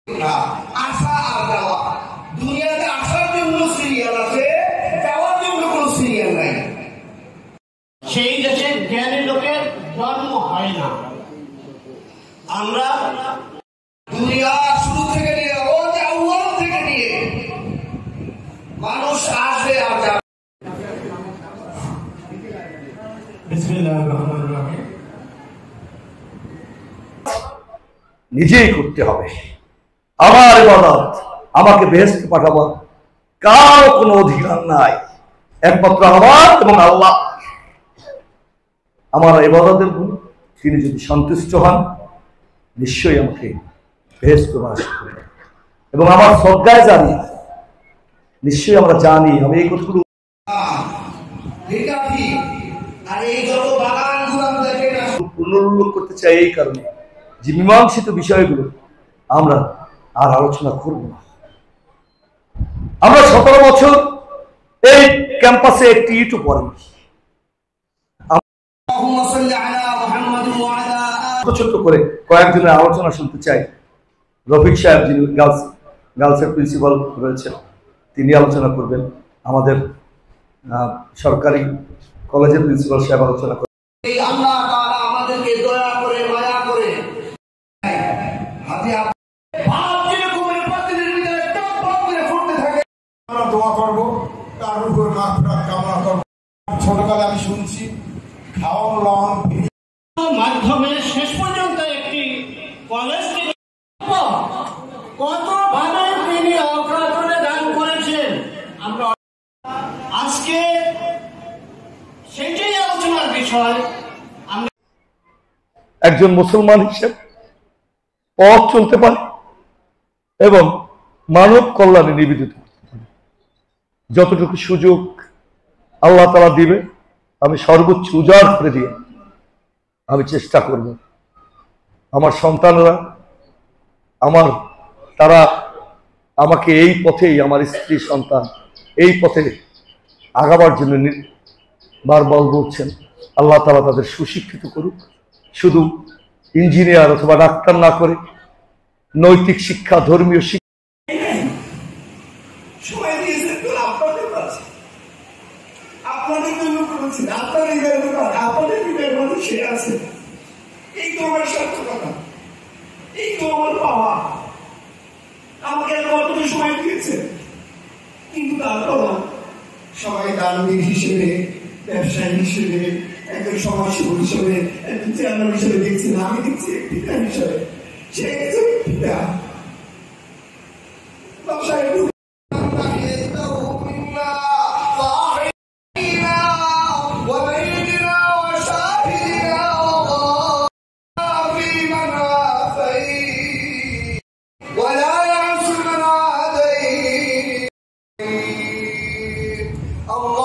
আশা আর দেওয়া। দুনিয়াতে আসার জন্য সিরিয়াল আছে, দেওয়ার জন্য কোনো সিরিয়াল নাই। সেই দেশে জ্ঞানী লোকের জন্ম হয় না। আমরা দুনিয়া শুরু থেকে নিয়ে আউয়াল থেকে নিয়ে মানুষ আসবে আর যাবে। বিসমিল্লাহির রহমানির রহিম। নিজেই করতে হবে। আমার ইবাদত, আমাকে বেহেশতে পাঠাবার কারো কোনো অধিকার নাই, একমাত্র আমার এবং আল্লাহ। আমার ইবাদতের গুণ, তিনি যদি সন্তুষ্ট হন নিশ্চয়ই আমাকে বেহেশতে বাস করবে। এবং আমার শ্রদ্ধায় জানি, নিশ্চয়ই আমরা জানি, আমি এই কথাগুলো পুনরুল্লেখ করতে চাই এই কারণে যে মীমাংসিত বিষয়গুলো আমরা আর আলোচনা করব না। আমরা 17 বছর এই ক্যাম্পাসে একটি ইটও পড়েনি। ছোট্ট করে কয়েকজনের আলোচনা শুনতে চাই। রফিক সাহেব, যিনি গার্লসের প্রিন্সিপাল রয়েছেন, তিনি আলোচনা করবেন। আমাদের সরকারি কলেজের প্রিন্সিপাল সাহেব আলোচনা করবেন। আল্লাহ তাআলা আমাদেরকে দয়া করে মায়া করে দোয়া করবো, তার উপর মাগফিরাত কামনা করবো। ছোটকালে আমি শুনছি খাওয়ানো লওয়ানো মাধ্যমে শেষ পর্যন্ত একটি কলেজ কতভাবে তিনি অকাতরে দান করেছেন, আমরা আজকে সেটাই আলোচনার বিষয়। একজন মুসলমান হিসেবে পথ চলতে পারে এবং মানব কল্যাণে নিবেদিত করতে পারে। যতটুকু সুযোগ আল্লাহ তাআলা দিবে আমি সর্বোচ্চ উজাড় করে দিয়ে আমি চেষ্টা করব আমার সন্তানরা তারা আমাকে এই পথেই, আমার স্ত্রী সন্তান এই পথে আগাবার জন্য বারবার বলছেন। আল্লাহ তাআলা তাদের সুশিক্ষিত করুক, শুধু ইঞ্জিনিয়ার অথবা ডাক্তার না করে নৈতিক শিক্ষা, ধর্মীয় শিক্ষা। আপনাদের জন্য করেছেন, আপনাদের আপনাদের হৃদয়ের মধ্যে সে আছে। এই তো আমার সার্থকতা, এই তো আমার পাওয়া। আমাকে কতটুকু সময় দিয়েছে, কিন্তু তারপর সবাই দানবীর হিসেবে, ব্যবসায়ী হিসেবে, একজন সমাজসেবক হিসেবে, একজন চেয়ারম্যান হিসেবে দেখছি না, আমি দেখছি পিতা হিসেবে। সে একজন পিতা ব্যবসায়ী। Allah